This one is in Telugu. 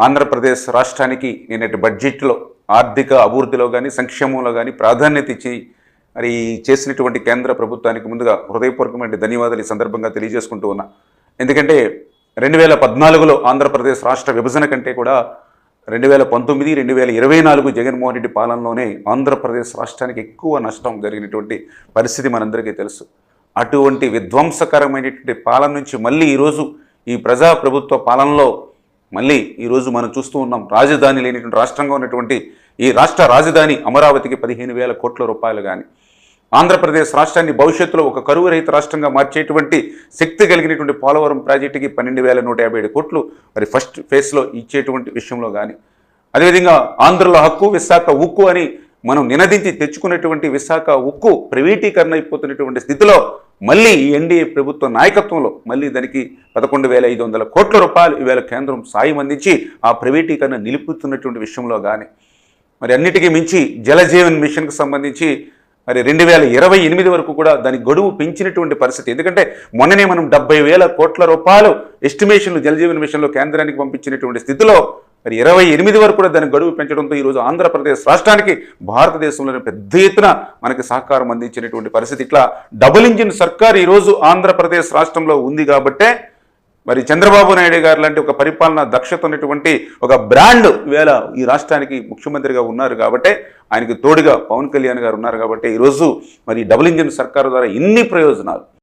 ఆంధ్రప్రదేశ్ రాష్ట్రానికి నిన్నటి బడ్జెట్లో ఆర్థిక అభివృద్ధిలో కానీ సంక్షేమంలో కానీ ప్రాధాన్యత ఇచ్చి మరి చేసినటువంటి కేంద్ర ప్రభుత్వానికి ముందుగా హృదయపూర్వకమైన ధన్యవాదాలు ఈ సందర్భంగా తెలియజేసుకుంటూ ఉన్నా. ఎందుకంటే 2014లో ఆంధ్రప్రదేశ్ రాష్ట్ర విభజన కంటే కూడా 2019, 2024 జగన్మోహన్ రెడ్డి పాలనలోనే ఆంధ్రప్రదేశ్ రాష్ట్రానికి ఎక్కువ నష్టం జరిగినటువంటి పరిస్థితి మనందరికీ తెలుసు. అటువంటి విధ్వంసకరమైనటువంటి పాలన నుంచి మళ్ళీ ఈరోజు ఈ ప్రజాప్రభుత్వ పాలనలో మళ్ళీ ఈరోజు మనం చూస్తూ ఉన్నాం. రాజధాని లేనిటువంటి రాష్ట్రంగా ఉన్నటువంటి ఈ రాష్ట్ర రాజధాని అమరావతికి 15,000 కోట్ల రూపాయలు కానీ, ఆంధ్రప్రదేశ్ రాష్ట్రాన్ని భవిష్యత్తులో ఒక కరువు రహిత రాష్ట్రంగా మార్చేటువంటి శక్తి కలిగినటువంటి పోలవరం ప్రాజెక్టుకి 12,157 కోట్లు మరి ఫస్ట్ ఫేజ్లో ఇచ్చేటువంటి విషయంలో కానీ, అదేవిధంగా ఆంధ్రలో హక్కు విశాఖ ఉక్కు అని మనం నినదించి తెచ్చుకున్నటువంటి విశాఖ ఉక్కు ప్రైవేటీకరణ అయిపోతున్నటువంటి స్థితిలో మళ్ళీ ఈ ఎన్డీఏ ప్రభుత్వ నాయకత్వంలో మళ్ళీ దానికి 11,500 కోట్ల రూపాయలు ఈవేళ కేంద్రం సాయం అందించి ఆ ప్రైవేటీకరణ నిలుపుతున్నటువంటి విషయంలో కానీ, మరి అన్నిటికీ మించి జలజీవన్ మిషన్కి సంబంధించి మరి 2028 వరకు కూడా దాని గడువు పెంచినటువంటి పరిస్థితి. ఎందుకంటే మొన్ననే మనం 70,000 కోట్ల రూపాయలు ఎస్టిమేషన్లు జలజీవన్ మిషన్లో కేంద్రానికి పంపించినటువంటి స్థితిలో మరి 28 వరకు కూడా దాని గడువు పెంచడంతో ఈరోజు ఆంధ్రప్రదేశ్ రాష్ట్రానికి భారతదేశంలోనే పెద్ద ఎత్తున మనకి సహకారం అందించినటువంటి పరిస్థితి. ఇట్లా డబుల్ ఇంజిన్ సర్కార్ ఈరోజు ఆంధ్రప్రదేశ్ రాష్ట్రంలో ఉంది కాబట్టే మరి చంద్రబాబు నాయుడు గారు లాంటి ఒక పరిపాలన దక్షత ఉన్నటువంటి ఒక బ్రాండ్ ఈవేళ ఈ రాష్ట్రానికి ముఖ్యమంత్రిగా ఉన్నారు కాబట్టి, ఆయనకి తోడుగా పవన్ కళ్యాణ్ గారు ఉన్నారు కాబట్టి ఈరోజు మరి డబుల్ ఇంజిన్ సర్కారు ద్వారా ఇన్ని ప్రయోజనాలు